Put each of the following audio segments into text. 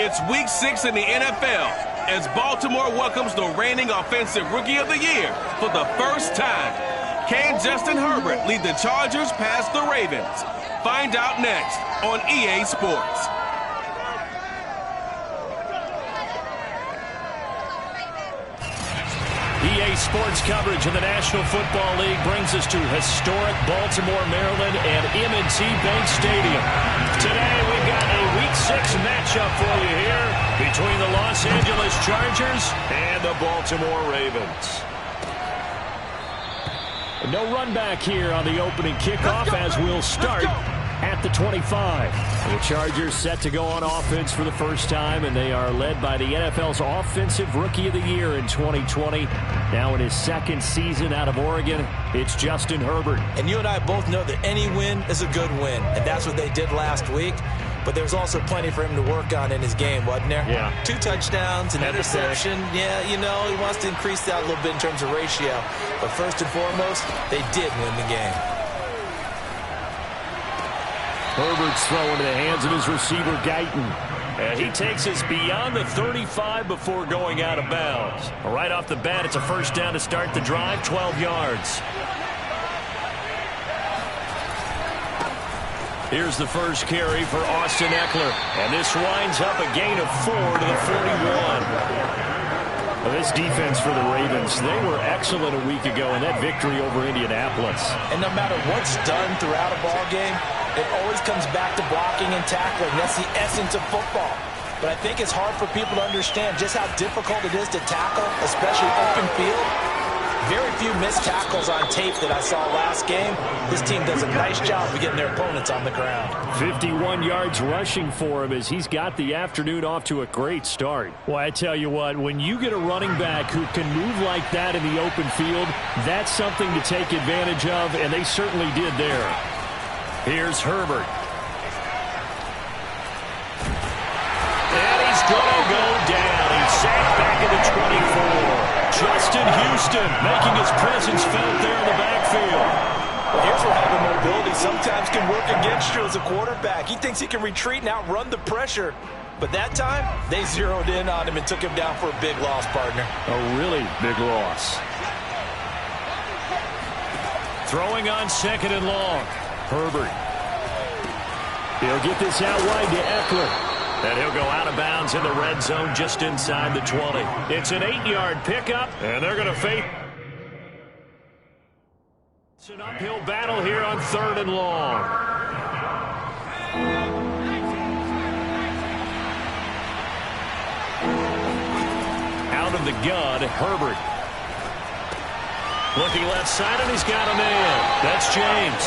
It's Week 6 in the NFL as Baltimore welcomes the reigning Offensive Rookie of the Year for the first time. Can Justin Herbert lead the Chargers past the Ravens? Find out next on EA Sports. EA Sports coverage of the National Football League brings us to historic Baltimore, Maryland and M&T Bank Stadium. Today we've got a Week 6 matchup for you here between the Los Angeles Chargers and the Baltimore Ravens. No run back here on the opening kickoff as we'll start at the 25. The Chargers set to go on offense for the first time, and they are led by the NFL's Offensive Rookie of the Year in 2020. Now in his second season out of Oregon, it's Justin Herbert. And you and I both know that any win is a good win, and that's what they did last week. But there's also plenty for him to work on in his game, wasn't there? Yeah. 2 touchdowns, an interception. Yeah, you know, he wants to increase that a little bit in terms of ratio. But first and foremost, they did win the game. Herbert's throw into the hands of his receiver, Guyton. And he takes us beyond the 35 before going out of bounds. Right off the bat, it's a first down to start the drive, 12 yards. Here's the first carry for Austin Eckler. And this winds up a gain of 4 to the 41. Well, this defense for the Ravens, they were excellent a week ago in that victory over Indianapolis. And no matter what's done throughout a ball game, it always comes back to blocking and tackling. That's the essence of football. But I think it's hard for people to understand just how difficult it is to tackle, especially open field. Very few missed tackles on tape that I saw last game. This team does a nice job of getting their opponents on the ground. 51 yards rushing for him as he's got the afternoon off to a great start. Well, I tell you what, when you get a running back who can move like that in the open field, that's something to take advantage of, and they certainly did there. Here's Herbert. And he's going to go down. He's sacked back at the 24. Justin Houston making his presence felt there in the backfield. Well, here's where having mobility sometimes can work against you as a quarterback. He thinks he can retreat and outrun the pressure. But that time, they zeroed in on him and took him down for a big loss, partner. A really big loss. Throwing on second and long. Herbert. He'll get this out wide to Eckler. And he'll go out of bounds in the red zone just inside the 20. It's an 8-yard pickup, and they're going to face. It's an uphill battle here on third and long. Out of the gun, Herbert. Looking left side, and he's got a man. That's James.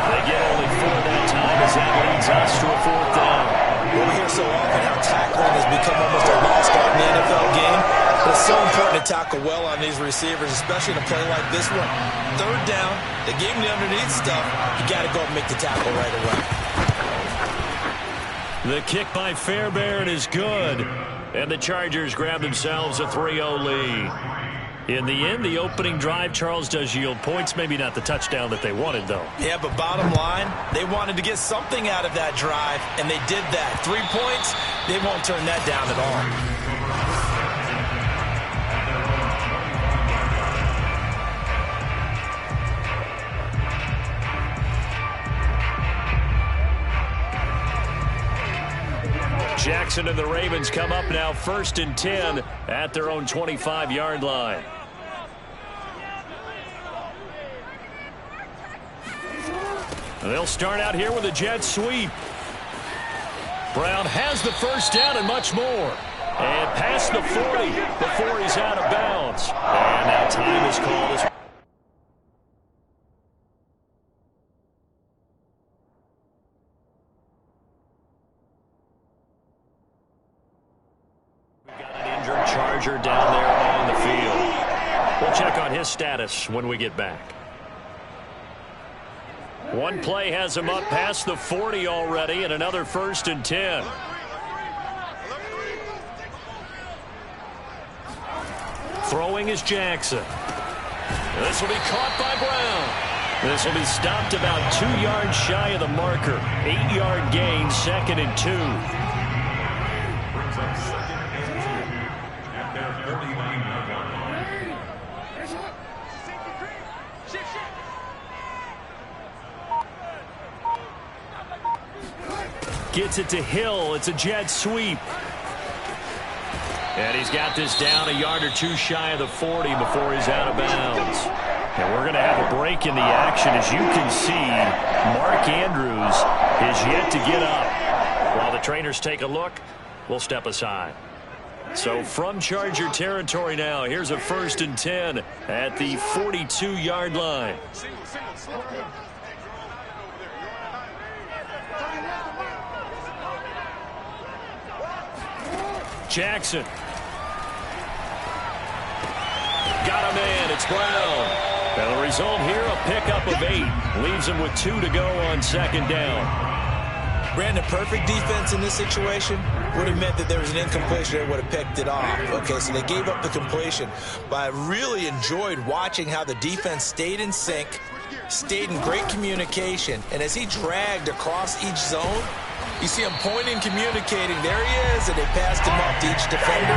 They get only 4 that time as that leads us to a 4th down. We hear so often how tackling has become almost a lost art in the NFL game. But it's so important to tackle well on these receivers, especially in a play like this one. Third down, they gave him the underneath stuff. You got to go and make the tackle right away. The kick by Fairbairn is good. And the Chargers grab themselves a 3-0 lead. In the end, the opening drive, Charles, does yield points. Maybe not the touchdown that they wanted, though. Yeah, but bottom line, they wanted to get something out of that drive, and they did that. 3 points, they won't turn that down at all. Jackson and the Ravens come up now 1st and 10 at their own 25-yard line. They'll start out here with a jet sweep. Brown has the first down and much more. And past the 40 before he's out of bounds. And now time is called. We've got an injured Charger down there on the field. We'll check on his status when we get back. One play has him up past the 40 already, and another 1st and 10. Throwing is Jackson. This will be caught by Brown. This will be stopped about 2 yards shy of the marker. 8-yard gain, 2nd and 2. Gets it to Hill. It's a jet sweep. And he's got this down a yard or two shy of the 40 before he's out of bounds. And we're going to have a break in the action. As you can see, Mark Andrews is yet to get up. While the trainers take a look, we'll step aside. So from Charger territory now, here's a 1st and 10 at the 42-yard line. Jackson. Got a man. It's Brown. And the result here, a pickup of 8. Leaves him with 2 to go on 2nd down. Brandon, perfect defense in this situation would have meant that there was an incompletion. They would have picked it off. Okay, so they gave up the completion. But I really enjoyed watching how the defense stayed in sync, stayed in great communication. And as he dragged across each zone, you see him pointing, communicating. There he is, and they passed him up to each defender.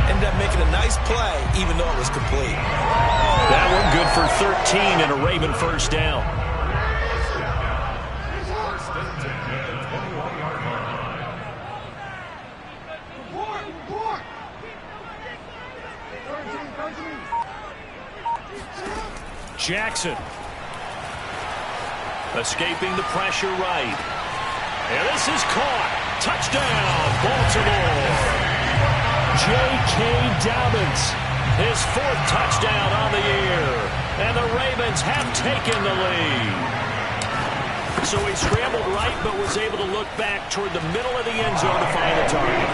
Ended up making a nice play, even though it was complete. That one good for 13 and a Raven 1st down. Jackson. Escaping the pressure right. And this is caught. Touchdown, Baltimore. J.K. Dobbins, his 4th touchdown on the year. And the Ravens have taken the lead. So he scrambled right, but was able to look back toward the middle of the end zone to find the target.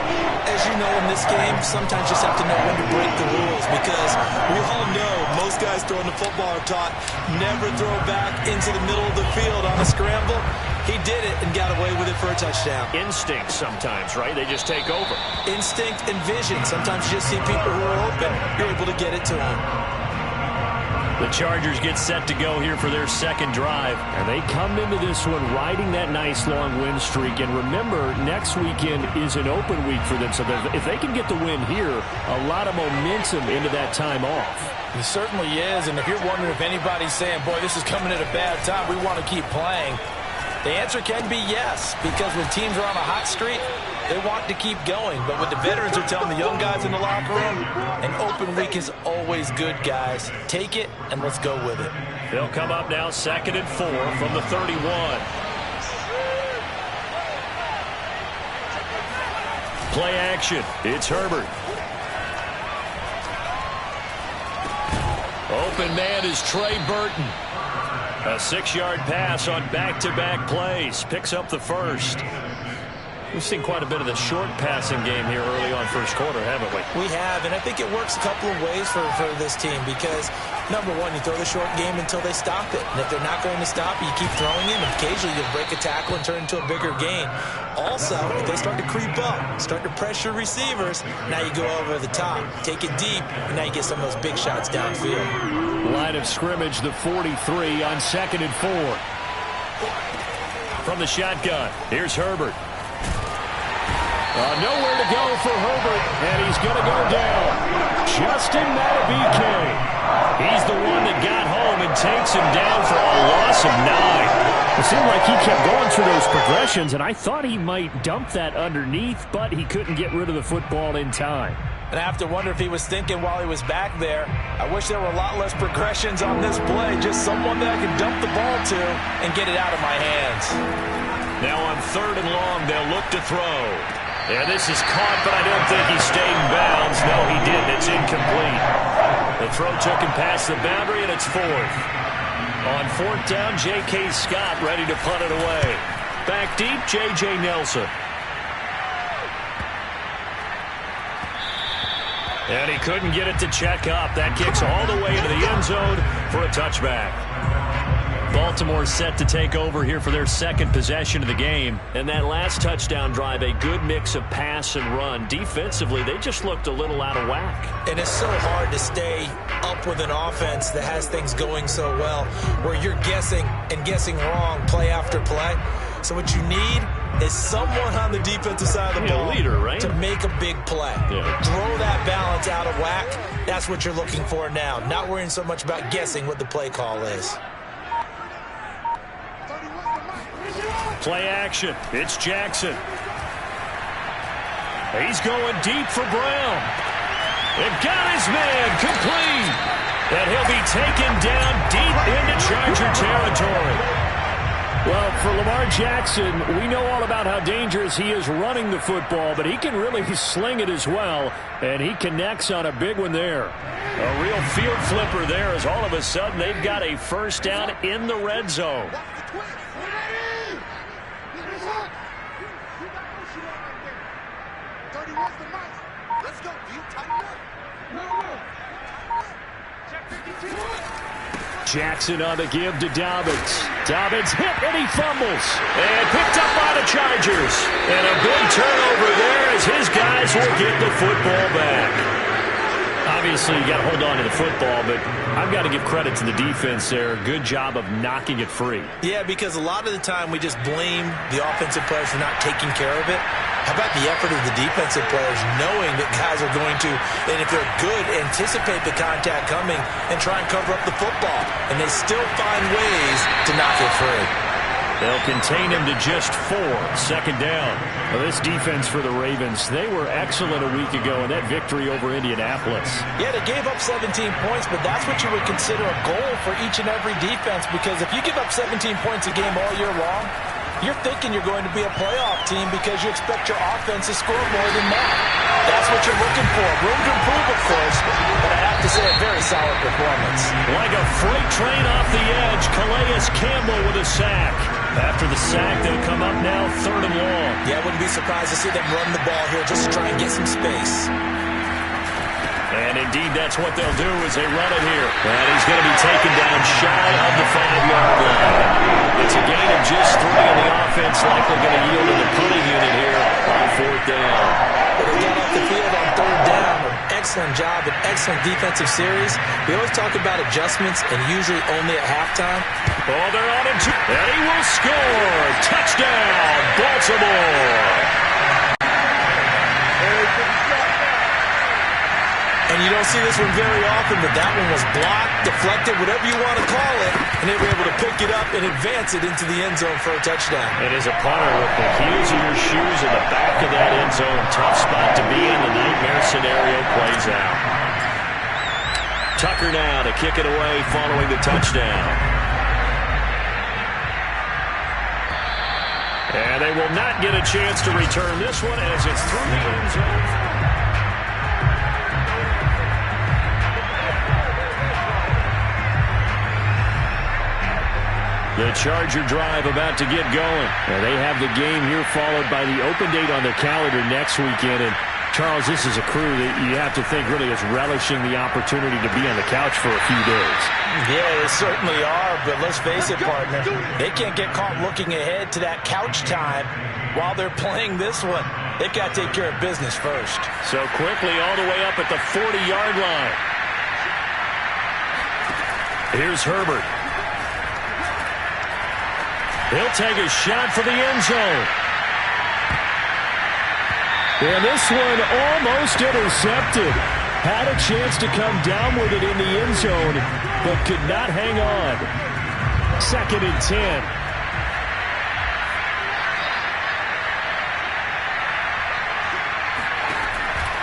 As you know, in this game, sometimes you just have to know when to break the rules, because we all know most guys throwing the football are taught never throw back into the middle of the field on a scramble. He did it and got away with it for a touchdown. Instinct sometimes, right? They just take over. Instinct and vision. Sometimes you just see people who are open, you're able to get it to them. The Chargers get set to go here for their 2nd drive. And they come into this one riding that nice long win streak. And remember, next weekend is an open week for them. So if they can get the win here, a lot of momentum into that time off. It certainly is. And if you're wondering if anybody's saying, boy, this is coming at a bad time, we want to keep playing, the answer can be yes. Because when teams are on a hot streak, they want to keep going. But what the veterans are telling the young guys in the locker room, an open week is always good, guys. Take it, and let's go with it. They'll come up now 2nd and 4 from the 31. Play action. It's Herbert. Open man is Trey Burton. A 6-yard pass on back-to-back plays. Picks up the 1st. We've seen quite a bit of the short passing game here early on 1st quarter, haven't we? We have, and I think it works a couple of ways for this team because, number one, you throw the short game until they stop it. And if they're not going to stop it, you keep throwing it, and occasionally you'll break a tackle and turn it into a bigger gain. Also, if they start to creep up, start to pressure receivers, now you go over the top, take it deep, and now you get some of those big shots downfield. Line of scrimmage, the 43 on 2nd and 4. From the shotgun, here's Herbert. Nowhere to go for Herbert, and he's going to go down. Justin Matabike. He's the one that got home and takes him down for a loss of 9. It seemed like he kept going through those progressions, and I thought he might dump that underneath, but he couldn't get rid of the football in time. And I have to wonder if he was thinking while he was back there, I wish there were a lot less progressions on this play, just someone that I could dump the ball to and get it out of my hands. Now on 3rd and long, they'll look to throw. Yeah, this is caught, but I don't think he stayed in bounds. No, he didn't. It's incomplete. The throw took him past the boundary, and it's 4th. On 4th down, J.K. Scott ready to punt it away. Back deep, J.J. Nelson. And he couldn't get it to check up. That kicks all the way into the end zone for a touchback. Baltimore set to take over here for their 2nd possession of the game. And that last touchdown drive, a good mix of pass and run. Defensively, they just looked a little out of whack. And it's so hard to stay up with an offense that has things going so well, where you're guessing and guessing wrong play after play. So what you need is someone on the defensive side of the ball leader, right? to make a big play. Yeah. Throw that balance out of whack. That's what you're looking for now. Not worrying so much about guessing what the play call is. Play action. It's Jackson. He's going deep for Brown. And got his man complete. And he'll be taken down deep into Charger territory. Well, for Lamar Jackson, we know all about how dangerous he is running the football, but he can really sling it as well, and he connects on a big one there. A real field flipper there as all of a sudden they've got a first down in the red zone. Jackson on the give to Dobbins. Dobbins hit and he fumbles. And picked up by the Chargers. And a big turnover there as his guys will get the football back. Obviously, you got to hold on to the football, but I've got to give credit to the defense there. Good job of knocking it free. Yeah, because a lot of the time we just blame the offensive players for not taking care of it. How about the effort of the defensive players knowing that guys are going to, and if they're good, anticipate the contact coming and try and cover up the football. And they still find ways to knock it free. They'll contain him to just 4. Second down. Well, this defense for the Ravens, they were excellent a week ago in that victory over Indianapolis. Yeah, they gave up 17 points, but that's what you would consider a goal for each and every defense, because if you give up 17 points a game all year long, you're thinking you're going to be a playoff team because you expect your offense to score more than that. That's what you're looking for. Room to improve, of course, but I have to say a very solid performance. Like a freight train off the edge, Calais Campbell with a sack. After the sack, they'll come up now 3rd and long. Yeah, I wouldn't be surprised to see them run the ball here just to try and get some space. And indeed, that's what they'll do as they run it here. And he's going to be taken down shy of the 5-yard line. It's a gain of just 3, and the offense likely going to yield to the punting unit here on 4th down. But they got off the field on 3rd down. An excellent job, an excellent defensive series. We always talk about adjustments, and usually only at halftime. Oh, they're on him too. And he will score. Touchdown, Baltimore. And you don't see this one very often, but that one was blocked, deflected, whatever you want to call it, and they were able to pick it up and advance it into the end zone for a touchdown. And as a punter, with the heels of your shoes in the back of that end zone, tough spot to be in. The nightmare scenario plays out. Tucker now to kick it away following the touchdown. And they will not get a chance to return this one as it's through the end zone. The Charger drive about to get going. Now they have the game here followed by the open date on their calendar next weekend. And Charles, this is a crew that you have to think really is relishing the opportunity to be on the couch for a few days. Yeah, they certainly are, but let's face it, partner. They can't get caught looking ahead to that couch time while they're playing this one. They've got to take care of business first. So quickly all the way up at the 40-yard line. Here's Herbert. He'll take a shot for the end zone. And this one almost intercepted. Had a chance to come down with it in the end zone, but could not hang on. 2nd and 10.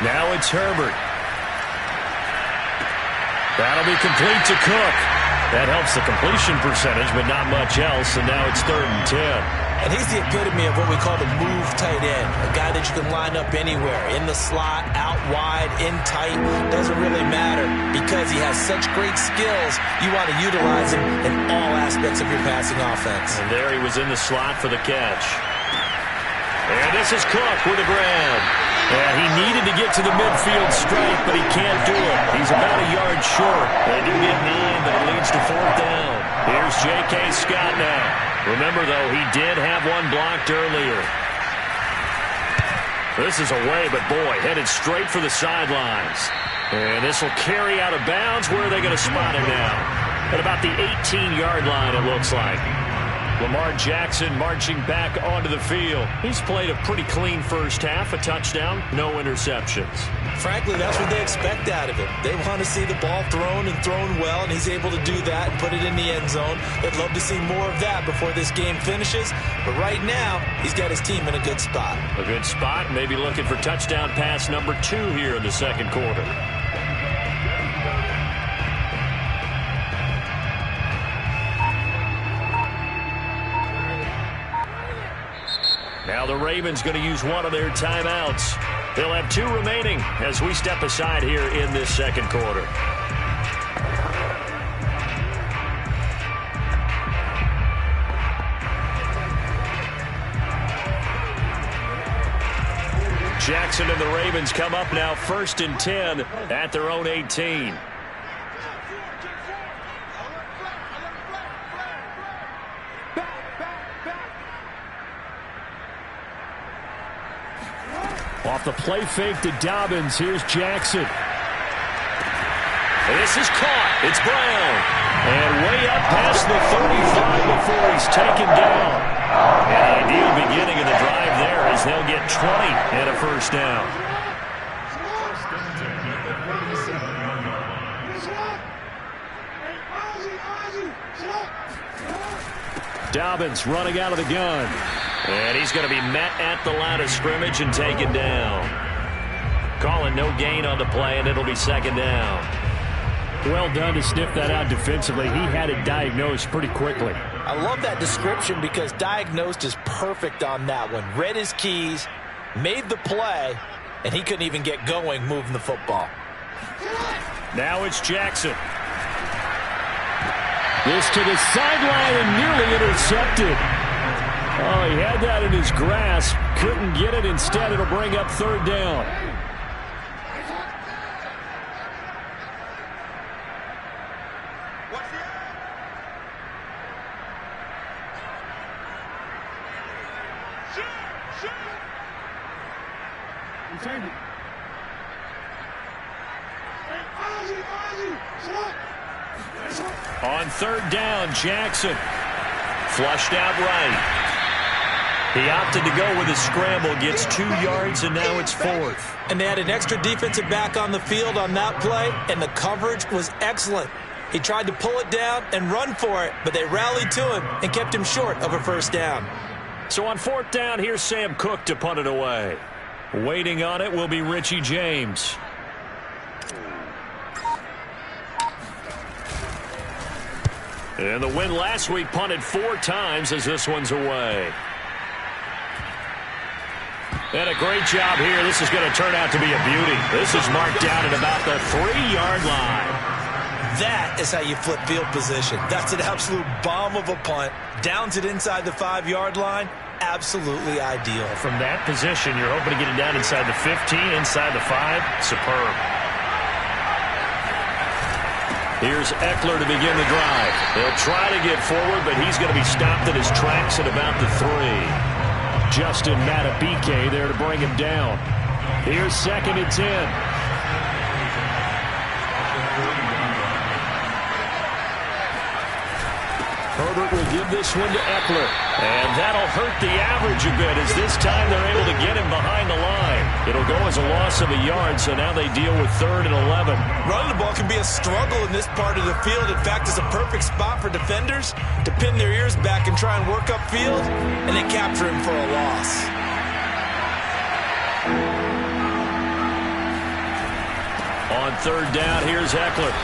Now it's Herbert. That'll be complete to Cook. That helps the completion percentage, but not much else, and now it's 3rd and 10. And he's the epitome of what we call the move tight end, a guy that you can line up anywhere, in the slot, out wide, in tight, doesn't really matter because he has such great skills. You want to utilize him in all aspects of your passing offense. And there he was in the slot for the catch. And this is Cook with a grab. Yeah, he needed to get to the midfield straight, but he can't do it. He's about a yard short. They do get 9, but it leads to 4th down. Here's J.K. Scott now. Remember, though, he did have one blocked earlier. This is away, but boy, headed straight for the sidelines. And this will carry out of bounds. Where are they going to spot him now? At about the 18-yard line, it looks like. Lamar Jackson marching back onto the field. He's played a pretty clean first half, a touchdown, no interceptions. Frankly, that's what they expect out of him. They want to see the ball thrown and thrown well, and he's able to do that and put it in the end zone. They'd love to see more of that before this game finishes. But right now, he's got his team in a good spot. A good spot, maybe looking for touchdown pass number 2 here in the second quarter. Now the Ravens going to use one of their timeouts. They'll have 2 remaining as we step aside here in this second quarter. Jackson and the Ravens come up now 1st and 10 at their own 18. Off the play fake to Dobbins. Here's Jackson. This is caught. It's Brown. And way up past the 35 before he's taken down. An ideal beginning of the drive there as they'll get 20 and a first down. Dobbins running out of the gun. And he's going to be met at the line of scrimmage and taken down. Calling no gain on the play, and it'll be second down. Well done to sniff that out defensively. He had it diagnosed pretty quickly. I love that description because diagnosed is perfect on that one. Read his keys, made the play, and he couldn't even get going moving the football. Now it's Jackson. This to the sideline and nearly intercepted. Oh, he had that in his grasp. Couldn't get it. Instead, it'll bring up third down. On third down, Jackson. Flushed out right. He opted to go with a scramble, gets 2 yards, and now it's 4th. And they had an extra defensive back on the field on that play, and the coverage was excellent. He tried to pull it down and run for it, but they rallied to him and kept him short of a first down. So on 4th down, here's Sam Cook to punt it away. Waiting on it will be Richie James. And the win last week punted 4 times as this one's away. And a great job here. This is going to turn out to be a beauty. This is marked down at about the 3-yard line. That is how you flip field position. That's an absolute bomb of a punt. Downs it inside the 5-yard line. Absolutely ideal. From that position, you're hoping to get it down inside the 15, inside the 5. Superb. Here's Eckler to begin the drive. They'll try to get forward, but he's going to be stopped in his tracks at about the 3. Justin Matabike there to bring him down. Here's 2nd and 10. Herbert will give this one to Eckler. And that'll hurt the average a bit as this time they're able to get him behind the line. It'll go as a loss of a yard, so now they deal with 3rd and 11. Running the ball can be a struggle in this part of the field. In fact, it's a perfect spot for defenders to pin their ears back and try and work upfield, and they capture him for a loss. On 3rd down, here's Eckler.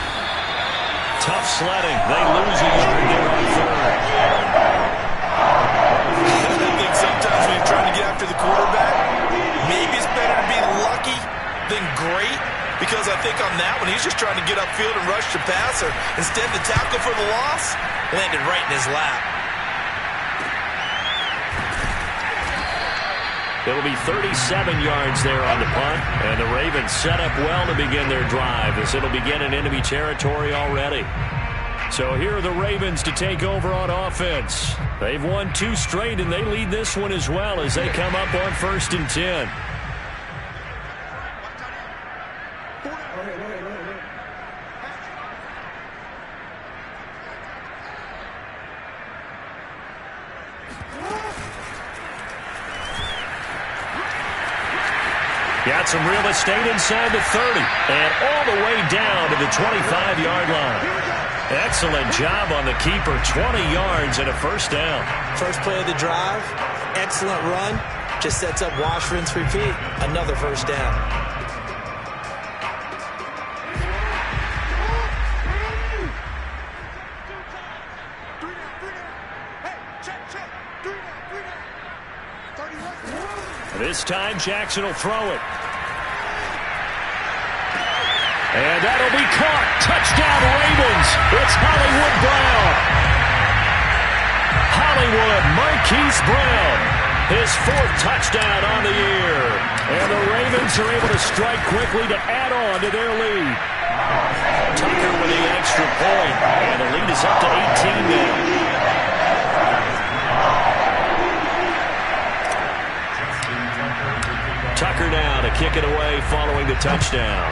Tough sledding. They lose a yard there on 3rd. I think sometimes when you're trying to get after the quarterback, maybe it's better to be lucky than great, because I think on that one, he's just trying to get upfield and rush the passer. Instead, the tackle for the loss landed right in his lap. It'll be 37 yards there on the punt, and the Ravens set up well to begin their drive as it'll begin in enemy territory already. So here are the Ravens to take over on offense. They've won 2 straight, and they lead this one as well as they come up on 1st and 10. got some real estate inside the 30 and all the way down to the 25-yard line. Excellent job on the keeper. 20 yards and a first down. First play of the drive, excellent run. Just sets up wash, rinse, repeat. Another first down. This time, Jackson will throw it. And that'll be caught. Touchdown, Ravens. It's Hollywood Brown. Hollywood Marquise Brown. His 4th touchdown on the year. And the Ravens are able to strike quickly to add on to their lead. Tucker with the extra point. And the lead is up to 18 now. Tucker now to kick it away following the touchdown.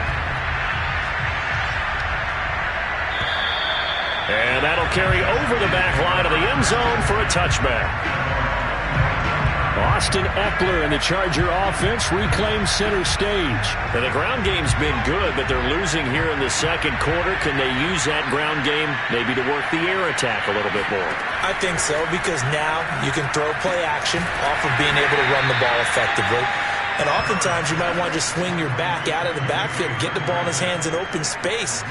And that'll carry over the back line of the end zone for a touchback. Austin Eckler and the Charger offense reclaim center stage. And the ground game's been good, but they're losing here in the second quarter. Can they use that ground game maybe to work the air attack a little bit more? I think so, because now you can throw play action off of being able to run the ball effectively. And oftentimes you might want to just swing your back out of the backfield, get the ball in his hands in open space,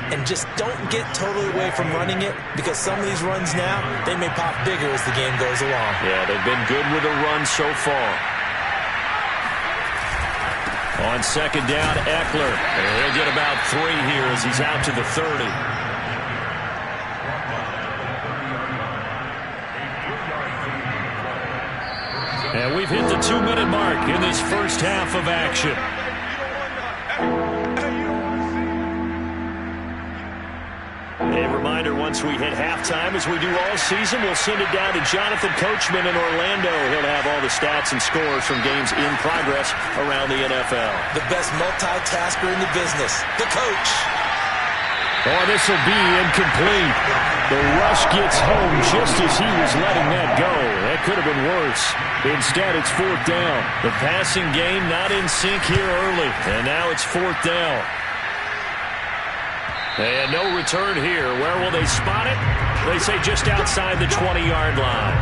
and just don't get totally away from running it, because some of these runs now, they may pop bigger as the game goes along. Yeah, they've been good with the run so far. On second down, Eckler. And he'll get about 3 here as he's out to the 30. And we've hit the 2-minute mark in this first half of action. A reminder, once we hit halftime, as we do all season, we'll send it down to Jonathan Coachman in Orlando. He'll have all the stats and scores from games in progress around the NFL. The best multitasker in the business, the coach. Oh, this will be incomplete. The rush gets home just as he was letting that go. That could have been worse. Instead, it's 4th down. The passing game not in sync here early. And now it's 4th down. And no return here. Where will they spot it? They say just outside the 20-yard line.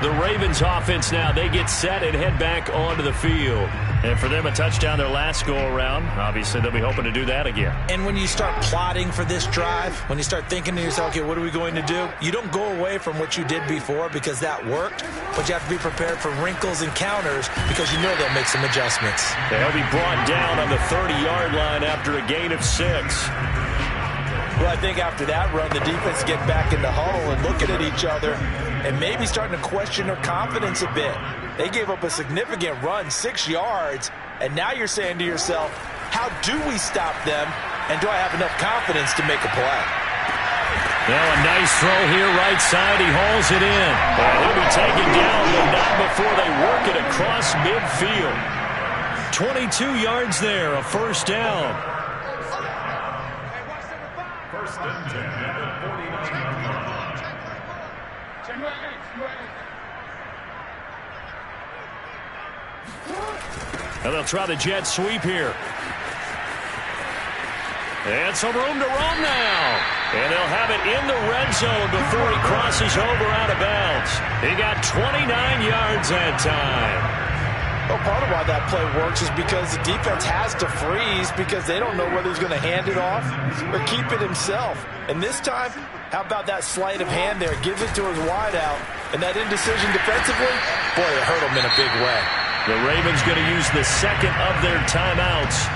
The Ravens offense now, they get set and head back onto the field. And for them, a touchdown their last go-around. Obviously, they'll be hoping to do that again. And when you start plotting for this drive, when you start thinking to yourself, okay, what are we going to do? You don't go away from what you did before because that worked, but you have to be prepared for wrinkles and counters because you know they'll make some adjustments. They'll be brought down on the 30-yard line after a gain of 6. Well, I think after that run, the defense get back in the huddle and looking at each other and maybe starting to question their confidence a bit. They gave up a significant run, 6 yards, and now you're saying to yourself, how do we stop them, and do I have enough confidence to make a play? Now a nice throw here, right side. He hauls it in. And he'll be taken down, but not before they work it across midfield. 22 yards there, a first down. First and 10 at the 49. And they'll try the jet sweep here. And some room to run now. And they'll have it in the red zone before he crosses over out of bounds. He got 29 yards that time. Well, part of why that play works is because the defense has to freeze because they don't know whether he's going to hand it off or keep it himself. And this time, how about that sleight of hand there? Gives it to his wideout. And that indecision defensively, boy, it hurt him in a big way. The Ravens going to use the second of their timeouts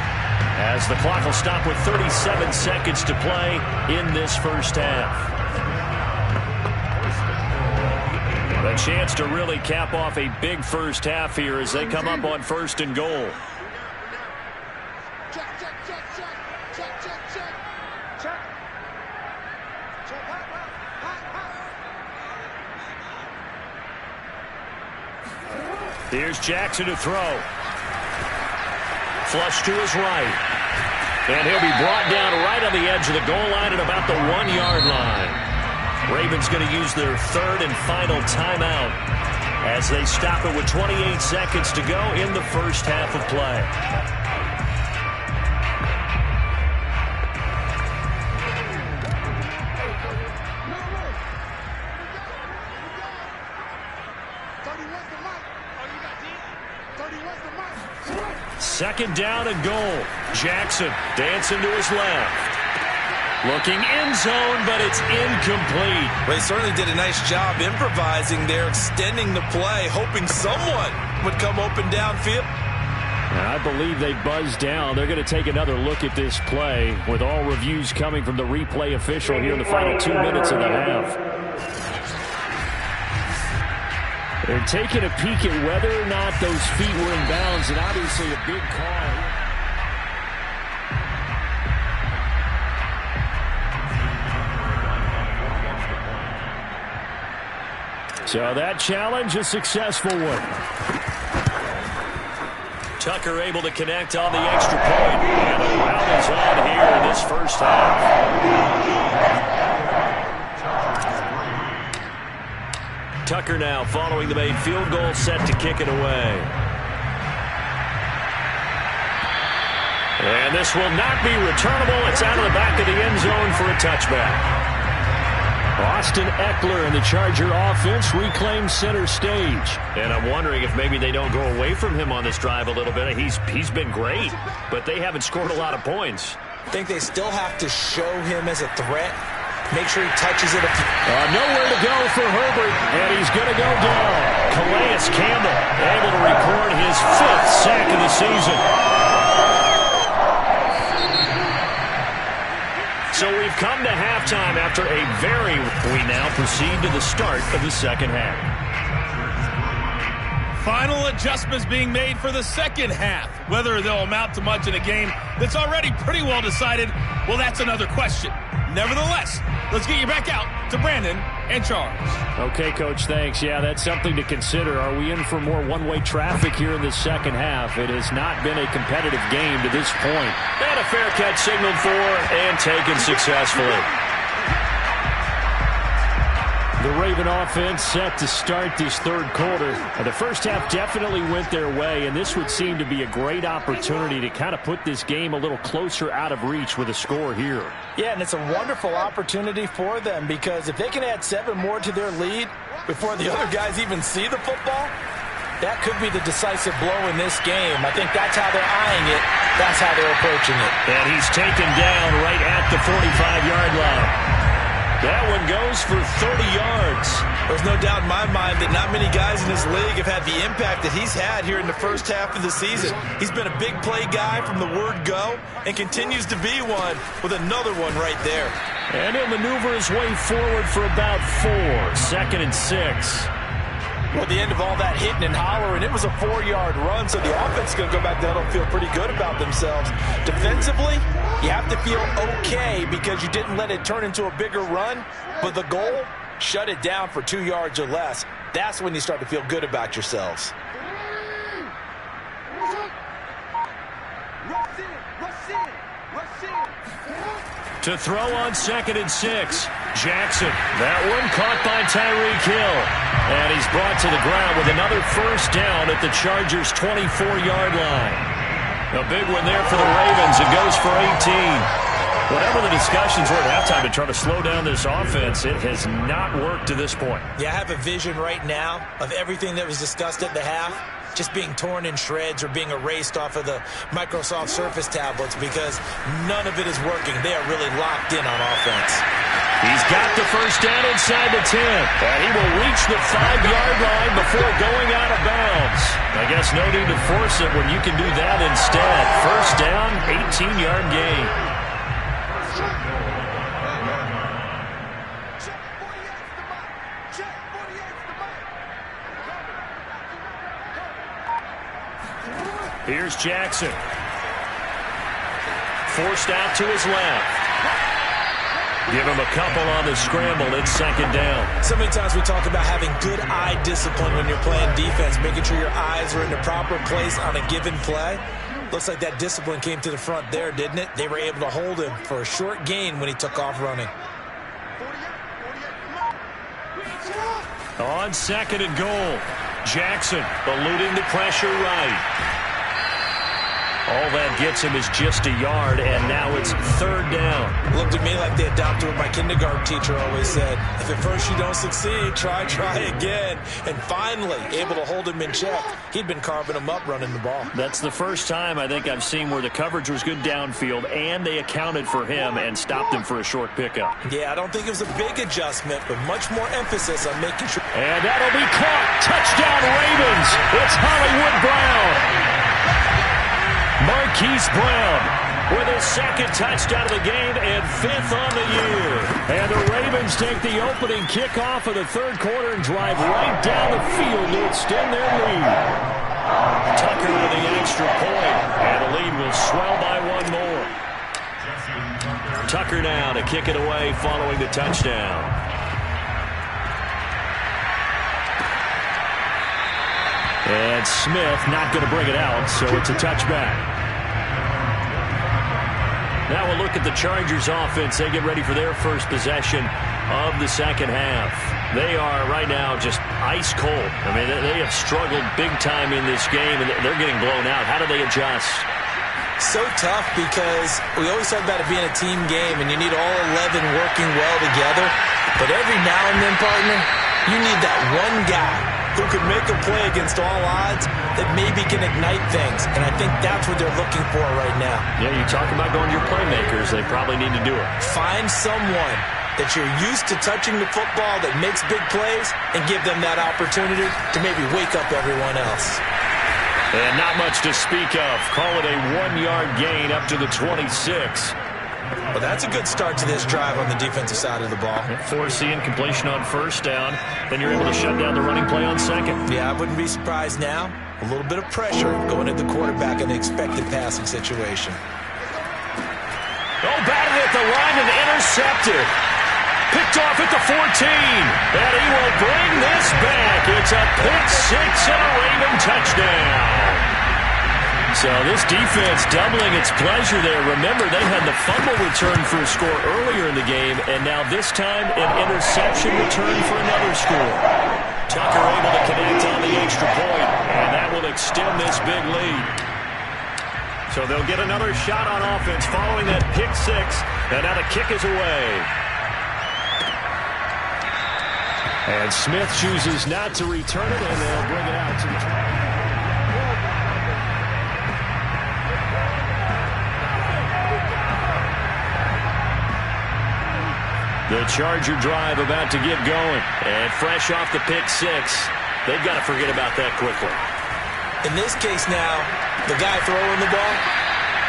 as the clock will stop with 37 seconds to play in this first half. A chance to really cap off a big first half here as they come up on 1st and goal. Here's Jackson to throw. Flush to his right. And he'll be brought down right on the edge of the goal line at about the 1-yard line. Ravens going to use their 3rd and final timeout. as they stop it with 28 seconds to go in the first half of play. Second down and goal. Jackson dancing to his left. Looking end zone, but it's incomplete. Well, he certainly did a nice job improvising there, extending the play, hoping someone would come open downfield. And I believe they buzzed down. They're going to take another look at this play with all reviews coming from the replay official here in the final 2 minutes of the half. They're taking a peek at whether or not those feet were in bounds, and obviously a big call. So that challenge, a successful one. Tucker able to connect on the extra point, and a rout is on here in this first half. Tucker now following the made field goal, set to kick it away. And this will not be returnable. It's out of the back of the end zone for a touchback. Austin Eckler and the Charger offense reclaims center stage. And I'm wondering if maybe they don't go away from him on this drive a little bit. He's been great, but they haven't scored a lot of points. I think they still have to show him as a threat. Make sure he touches it. Nowhere to go for Herbert, and he's going to go down. Calais Campbell able to record his 5th sack of the season. So we've come to halftime after we now proceed to the start of the second half. Final adjustments being made for the second half. Whether they'll amount to much in a game that's already pretty well decided, well, that's another question. Nevertheless, let's get you back out to Brandon and Charles. Okay, Coach, thanks. Yeah, that's something to consider. Are we in for more one-way traffic here in the second half? It has not been a competitive game to this point. And a fair catch signaled for and taken successfully. The Raven offense set to start this third quarter. The first half definitely went their way, and this would seem to be a great opportunity to kind of put this game a little closer out of reach with a score here. Yeah, and it's a wonderful opportunity for them because if they can add 7 more to their lead before the other guys even see the football, that could be the decisive blow in this game. I think that's how they're eyeing it. That's how they're approaching it. And he's taken down right at the 45-yard line. That one goes for 30 yards. There's no doubt in my mind that not many guys in this league have had the impact that he's had here in the first half of the season. He's been a big play guy from the word go and continues to be one with another one right there. And he'll maneuver his way forward for about 4. 2nd and 6. Well, at the end of all that hitting and hollering, it was a 4-yard run, so the offense is going to go back down and feel pretty good about themselves. Defensively, you have to feel okay because you didn't let it turn into a bigger run, but the goal, shut it down for 2 yards or less. That's when you start to feel good about yourselves. To throw on 2nd and 6. Jackson. That one caught by Tyreek Hill. And he's brought to the ground with another first down at the Chargers' 24-yard line. A big one there for the Ravens. It goes for 18. Whatever the discussions were at halftime to try to slow down this offense, it has not worked to this point. Yeah, I have a vision right now of everything that was discussed at the half just being torn in shreds or being erased off of the Microsoft Surface tablets because none of it is working. They are really locked in on offense. He's got the first down inside the 10, and he will reach the 5-yard line before going out of bounds. I guess no need to force it when you can do that instead. First down, 18-yard gain. Here's Jackson. Forced out to his left. Give him a couple on the scramble. It's 2nd down. So many times we talk about having good eye discipline when you're playing defense, making sure your eyes are in the proper place on a given play. Looks like that discipline came to the front there, didn't it? They were able to hold him for a short gain when he took off running. On 2nd and goal. Jackson eluding the pressure right. All that gets him is just a yard, and now it's third down. Looked at me like they adopted what my kindergarten teacher always said. If at first you don't succeed, try again. And finally, able to hold him in check. He'd been carving him up running the ball. That's the first time I think I've seen where the coverage was good downfield, and they accounted for him and stopped him for a short pickup. Yeah, I don't think it was a big adjustment, but much more emphasis on making sure. And that'll be caught. Touchdown, Ravens. It's Hollywood Brown. Marquise Brown with his second touchdown of the game and fifth on the year. And the Ravens take the opening kickoff of the third quarter and drive right down the field to extend their lead. Tucker with the extra point, and the lead will swell by one more. Tucker now to kick it away following the touchdown. And Smith not going to bring it out, so it's a touchback. Now we'll look at the Chargers offense. They get ready for their first possession of the second half. They are right now just ice cold. I mean, they have struggled big time in this game, and they're getting blown out. How do they adjust? So tough because we always talk about it being a team game, and you need all 11 working well together. But every now and then, partner, you need that one guy who could make a play against all odds that maybe can ignite things. And I think that's what they're looking for right now. Yeah, you talk about going to your playmakers. They probably need to do it. Find someone that you're used to touching the football that makes big plays and give them that opportunity to maybe wake up everyone else. And not much to speak of. Call it a 1-yard gain up to the 26. Well, that's a good start to this drive on the defensive side of the ball. Forcing completion on first down. Then you're able to shut down the running play on second. Yeah, I wouldn't be surprised now. A little bit of pressure going at the quarterback in the expected passing situation. Oh, batted at the line and intercepted. Picked off at the 14. And he will bring this back. It's a pick six and a Raven touchdown. So this defense doubling its pleasure there. Remember, they had the fumble return for a score earlier in the game, and now this time an interception return for another score. Tucker able to connect on the extra point, and that will extend this big lead. So they'll get another shot on offense following that pick six, and now the kick is away. And Smith chooses not to return it, and they'll bring it out to the try. The Charger drive about to get going. And fresh off the pick six, they've got to forget about that quickly. In this case now, the guy throwing the ball,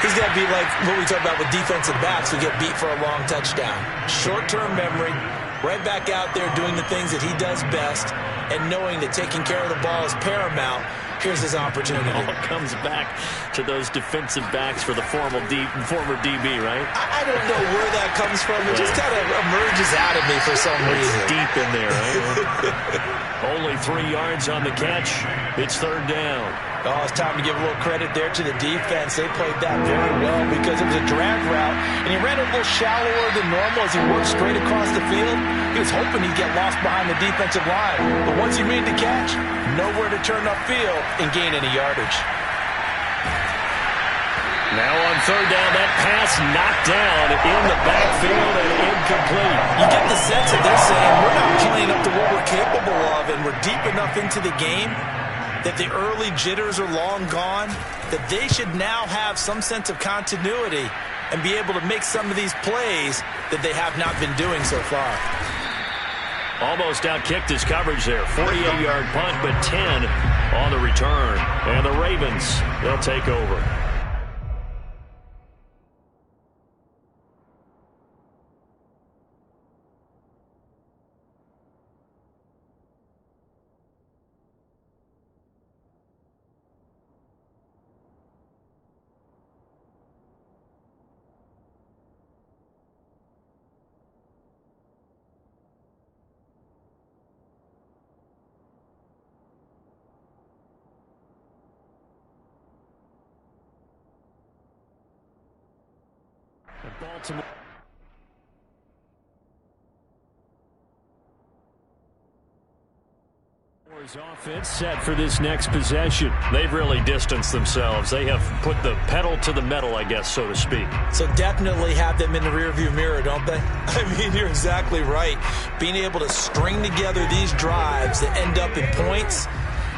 he's got to be like what we talk about with defensive backs who get beat for a long touchdown. Short-term memory, right back out there doing the things that he does best, and knowing that taking care of the ball is paramount. Here's his opportunity. It all comes back to those defensive backs for the former DB, right? I don't know where that comes from. It just kind of emerges out of me for some reason. It's deep in there, right? Only 3 yards on the catch. It's third down. Oh, it's time to give a little credit there to the defense. They played that very well because it was a drag route, and he ran a little shallower than normal as he worked straight across the field. He was hoping he'd get lost behind the defensive line, but once he made the catch, nowhere to turn upfield and gain any yardage. Now on third down, that pass knocked down in the backfield and incomplete. You get the sense that they're saying we're not playing up to what we're capable of, and we're deep enough into the game that the early jitters are long gone, that they should now have some sense of continuity and be able to make some of these plays that they have not been doing so far. Almost outkicked his coverage there. 48-yard punt, but 10 on the return. And the Ravens, they'll take over. Baltimore. Offense set for this next possession. They've really distanced themselves. They have put the pedal to the metal, I guess, so to speak. So definitely have them in the rearview mirror, don't they? I mean, you're exactly right. Being able to string together these drives that end up in points,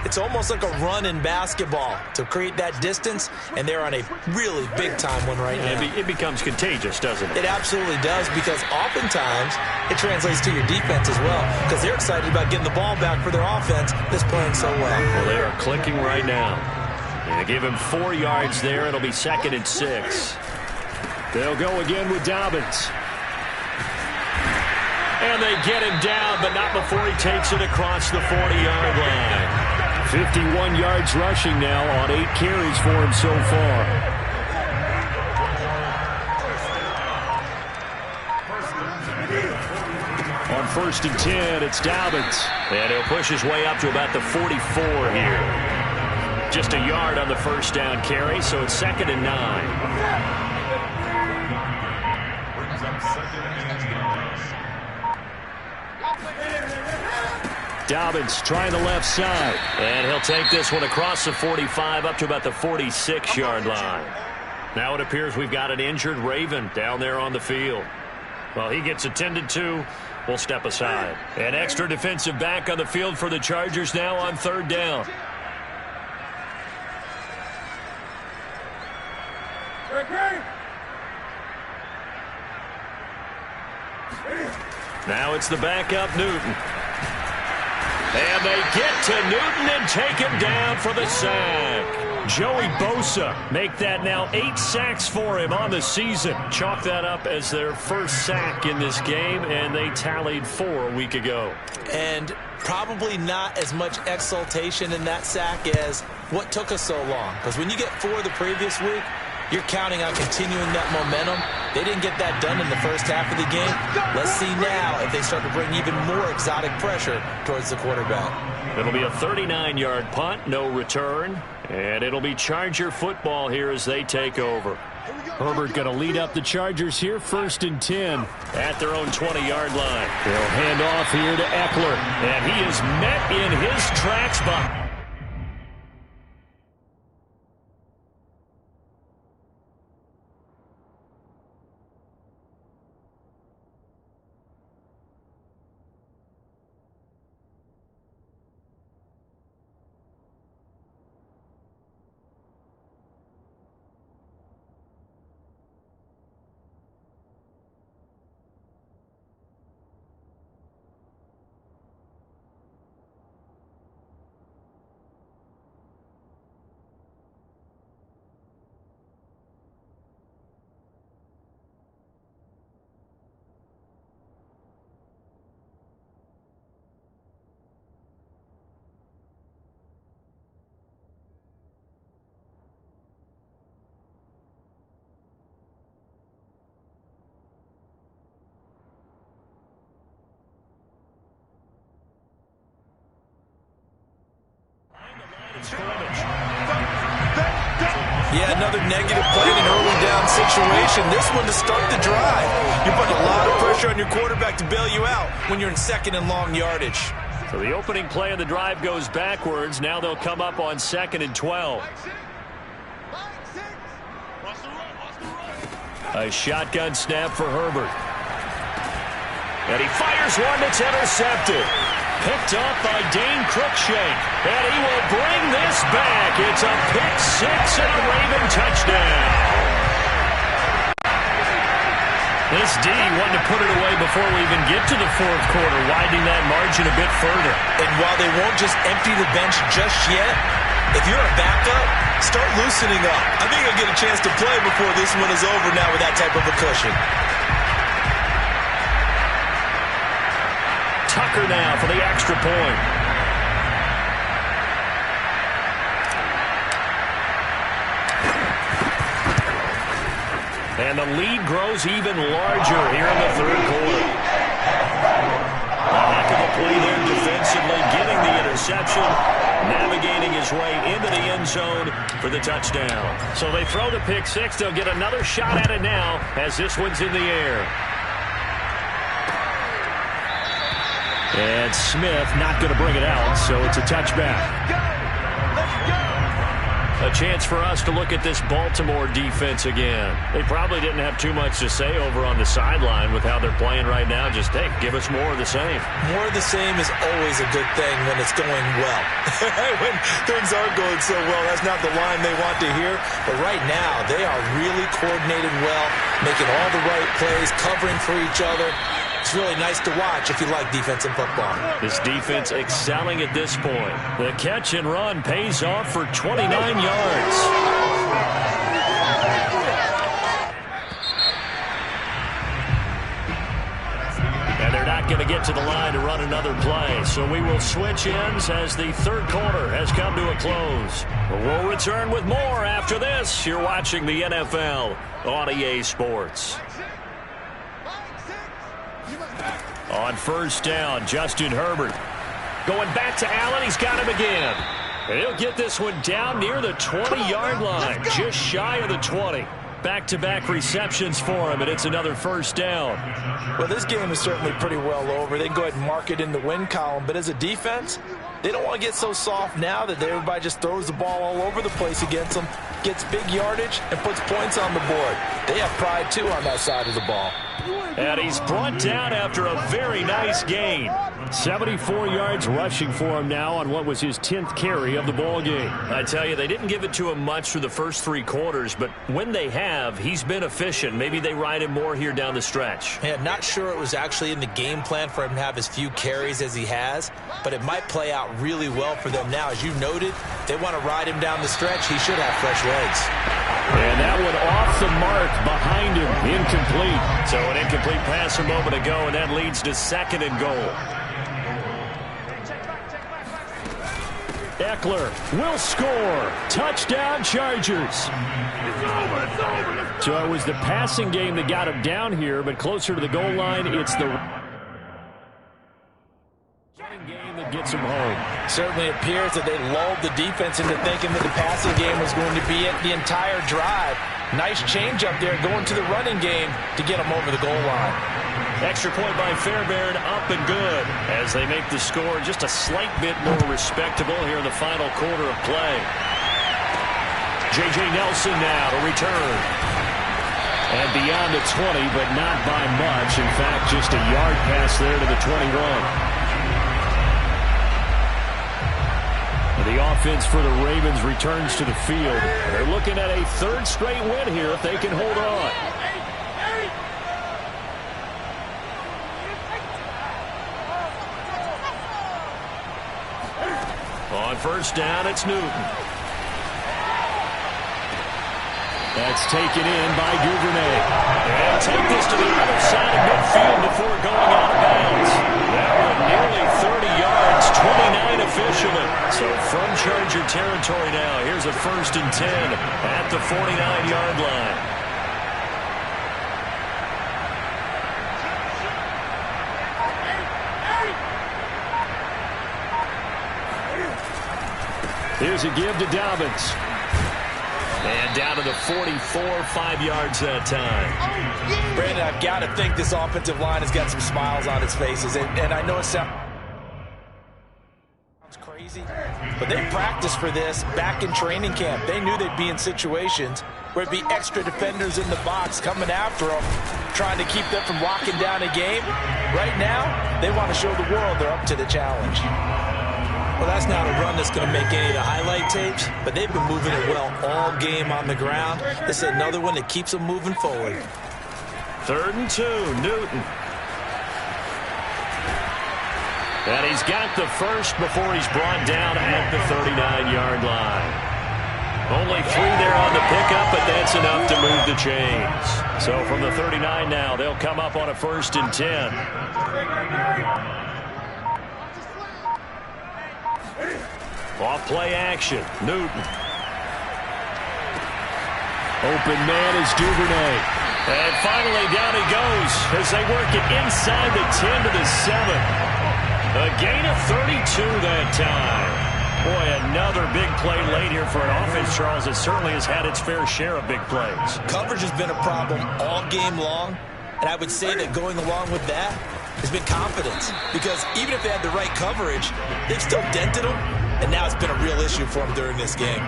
it's almost like a run in basketball to create that distance, and they're on a really big-time one right now. It becomes contagious, doesn't it? It absolutely does, because oftentimes it translates to your defense as well, because they're excited about getting the ball back for their offense that's playing so well. Well, they are clicking right now. They give him 4 yards there. It'll be 2nd and 6. They'll go again with Dobbins. And they get him down, but not before he takes it across the 40-yard line. 51 yards rushing now on 8 carries for him so far. On 1st and 10, it's Dobbins. And he'll push his way up to about the 44 here. Just a yard on the first down carry, so it's 2nd and 9. Dobbins trying the left side. And he'll take this one across the 45 up to about the 46-yard line. Now it appears we've got an injured Raven down there on the field. Well, he gets attended to. We'll step aside. An extra defensive back on the field for the Chargers now on 3rd down. Now it's the backup Newton. And they get to Newton and take him down for the sack. Joey Bosa make that now 8 sacks for him on the season. Chalk that up as their first sack in this game, and they tallied 4 a week ago. And probably not as much exultation in that sack as what took us so long. Because when you get 4 the previous week, you're counting on continuing that momentum. They didn't get that done in the first half of the game. Let's see now if they start to bring even more exotic pressure towards the quarterback. It'll be a 39-yard punt, no return. And it'll be Charger football here as they take over. Herbert going to lead up the Chargers here, 1st and 10 at their own 20-yard line. They'll hand off here to Eckler. And he is met in his tracks by... Yeah, another negative play in an early down situation. This one to start the drive. You're putting a lot of pressure on your quarterback to bail you out when you're in 2nd and long yardage. So the opening play of the drive goes backwards. Now they'll come up on 2nd and 12. A shotgun snap for Herbert. And he fires one that's intercepted. Picked up by Dane Cruikshank. And he will bring this back. It's a pick 6 and a Raven touchdown. This D wanted to put it away before we even get to the 4th quarter, widening that margin a bit further. And while they won't just empty the bench just yet, if you're a backup, start loosening up. I think you'll get a chance to play before this one is over now with that type of a cushion. Tucker now for the extra point. And the lead grows even larger here in the 3rd quarter. A heck of a play there defensively, getting the interception, navigating his way into the end zone for the touchdown. So they throw the pick 6. They'll get another shot at it now as this one's in the air. And Smith not going to bring it out, so it's a touchback. A chance for us to look at this Baltimore defense again. They probably didn't have too much to say over on the sideline with how they're playing right now. Just, hey, give us more of the same. More of the same is always a good thing when it's going well. When things aren't going so well, that's not the line they want to hear. But right now, they are really coordinated well, making all the right plays, covering for each other. It's really nice to watch if you like defensive football. This defense excelling at this point. The catch and run pays off for 29 yards. And they're not going to get to the line to run another play. So we will switch ends as the third quarter has come to a close. We'll return with more after this. You're watching the NFL on EA Sports. On first down, Justin Herbert going back to Allen. He's got him again. And he'll get this one down near the 20-yard line, just shy of the 20. Back-to-back receptions for him, and it's another first down. Well, this game is certainly pretty well over. They can go ahead and mark it in the win column. But as a defense, they don't want to get so soft now that everybody just throws the ball all over the place against them, gets big yardage, and puts points on the board. They have pride, too, on that side of the ball. And he's brought down after a very nice gain. 74 yards rushing for him now on what was his 10th carry of the ball game. I tell you, they didn't give it to him much through the first three quarters, but when they have, he's been efficient. Maybe they ride him more here down the stretch. Yeah, not sure it was actually in the game plan for him to have as few carries as he has, but it might play out really well for them now. As you noted, they want to ride him down the stretch. He should have fresh legs. And that one off the mark behind him, incomplete. So an incomplete pass a moment ago, and that leads to second and goal. Eckler will score. Touchdown, Chargers. So it was the passing game that got him down here, but closer to the goal line, it's the running game that gets him home. Certainly appears that they lulled the defense into thinking that the passing game was going to be it the entire drive. Nice change up there going to the running game to get them over the goal line. Extra point by Fairbairn, up and good as they make the score just a slight bit more respectable here in the final quarter of play. J.J. Nelson now to return. And beyond the 20, but not by much. In fact, just a yard pass there to the 21. The offense for the Ravens returns to the field. They're looking at a third straight win here if they can hold on. On first down, it's Newton. That's taken in by Duvernay. And take this to the other side of midfield before going out of bounds. That one nearly 30 yards, 29 officially. So from Charger territory now, here's a 1st and 10 at the 49-yard line. Here's a give to Dobbins. And down to the 44, 5 yards that time. Brandon, I've got to think this offensive line has got some smiles on its faces. And I know it sounds crazy, but they practiced for this back in training camp. They knew they'd be in situations where it'd be extra defenders in the box coming after them, trying to keep them from locking down a game. Right now, they want to show the world they're up to the challenge. Well, that's not a run that's going to make any of the highlight tapes, but they've been moving it well all game on the ground. This is another one that keeps them moving forward. 3rd and 2, Newton. And he's got the first before he's brought down at the 39-yard line. Only 3 there on the pickup, but that's enough to move the chains. So from the 39 now, they'll come up on a 1st and 10. Off play action, Newton. Open man is Duvernay. And finally down he goes as they work it inside the 10 to the 7. A gain of 32 that time. Boy, another big play late here for an offense, Charles, that certainly has had its fair share of big plays. Coverage has been a problem all game long, and I would say that going along with that, has been confidence. Because even if they had the right coverage, they've still dented them, and now it's been a real issue for them during this game.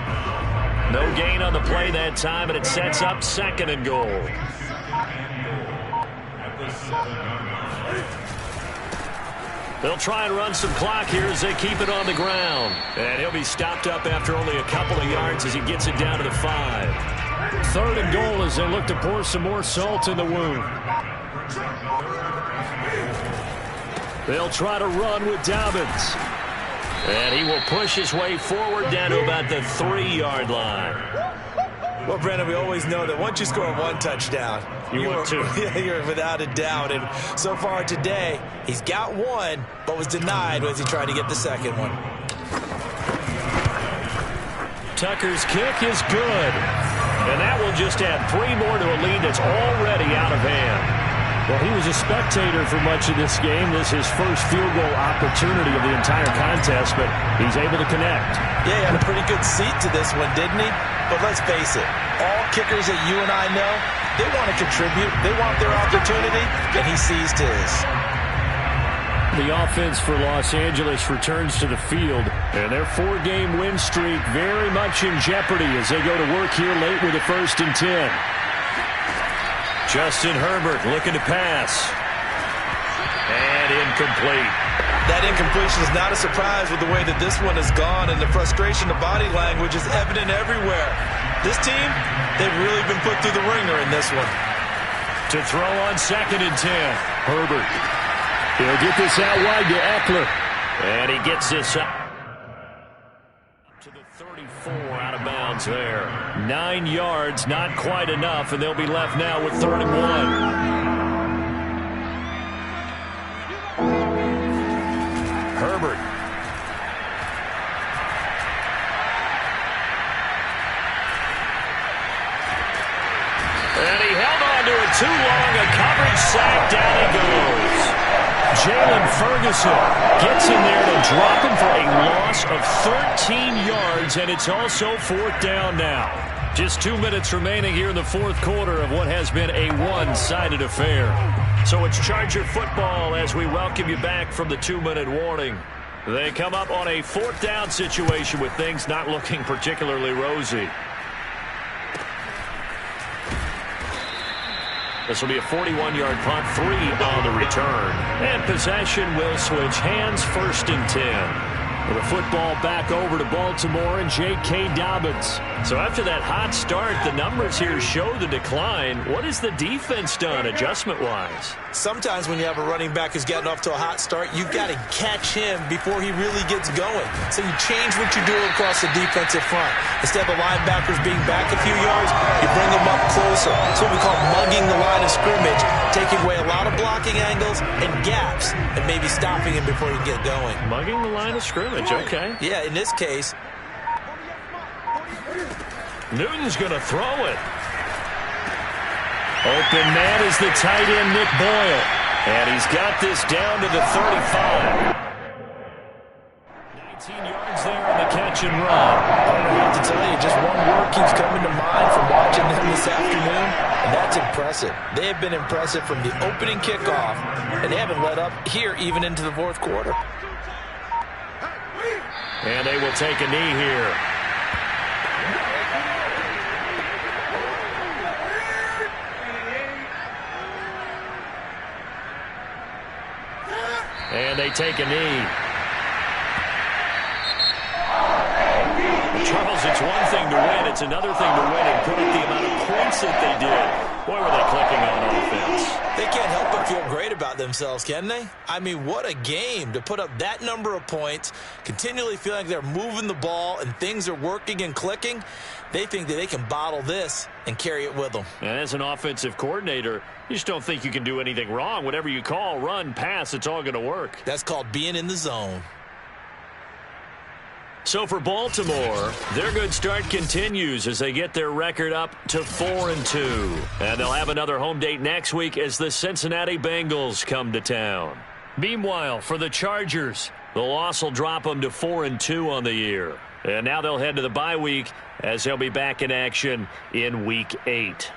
No gain on the play that time, and it sets up 2nd and goal. They'll try and run some clock here as they keep it on the ground. And he'll be stopped up after only a couple of yards as he gets it down to the 5. 3rd and goal as they look to pour some more salt in the wound. They'll try to run with Dobbins. And he will push his way forward down to about the 3-yard line. Well, Brandon, we always know that once you score 1 touchdown, you're without a doubt. And so far today, he's got 1, but was denied as he tried to get the 2nd one. Tucker's kick is good. And that will just add 3 more to a lead that's already out of hand. Well, he was a spectator for much of this game. This is his first field goal opportunity of the entire contest, but he's able to connect. Yeah, he had a pretty good seat to this one, didn't he? But let's face it, all kickers that you and I know, they want to contribute. They want their opportunity, and he seized his. The offense for Los Angeles returns to the field, and their 4-game win streak very much in jeopardy as they go to work here late with a 1st and 10. Justin Herbert looking to pass. And incomplete. That incompletion is not a surprise with the way that this one has gone, and the frustration, the body language is evident everywhere. This team, they've really been put through the ringer in this one. To throw on 2nd and 10. Herbert. He'll get this out wide to Eckler. And he gets this up to the 34, out of bounds there. 9 yards, not quite enough, and they'll be left now with 3rd and 1. Herbert. And he held on to it too long. A coverage sack. Down he goes. Jalen Ferguson gets in there to drop him for a loss of 13 yards, and it's also 4th down now. Just 2 minutes remaining here in the 4th quarter of what has been a one-sided affair. So it's Charger football as we welcome you back from the 2-minute warning. They come up on a 4th down situation with things not looking particularly rosy. This will be a 41-yard punt, 3 on the return. And possession will switch hands, 1st and 10. With the football back over to Baltimore and J.K. Dobbins. So after that hot start, the numbers here show the decline. What has the defense done adjustment-wise? Sometimes when you have a running back who's getting off to a hot start, you've got to catch him before he really gets going. So you change what you do across the defensive front. Instead of the linebackers being back a few yards, you bring them up closer. It's what we call mugging the line of scrimmage, taking away a lot of blocking angles and gaps and maybe stopping him before you get going. Mugging the line of scrimmage. Okay. Yeah, in this case. Newton's going to throw it. Open man is the tight end, Nick Boyle. And he's got this down to the 35. 19 yards there on the catch and run. I don't have to tell you, just one word keeps coming to mind from watching them this afternoon, and that's impressive. They have been impressive from the opening kickoff, and they haven't let up here even into the 4th quarter. And they will take a knee here. And they take a knee. Charles, it's one thing to win. It's another thing to win and put up the amount of points that they did. Boy, were they clicking on offense. They can't help but feel great about themselves, can they? I mean, what a game to put up that number of points, continually feeling like they're moving the ball and things are working and clicking. They think that they can bottle this and carry it with them. And as an offensive coordinator, you just don't think you can do anything wrong. Whatever you call, run, pass, it's all going to work. That's called being in the zone. So for Baltimore, their good start continues as they get their record up to 4-2. And they'll have another home date next week as the Cincinnati Bengals come to town. Meanwhile, for the Chargers, the loss will drop them to 4-2 on the year. And now they'll head to the bye week as they'll be back in action in Week 8.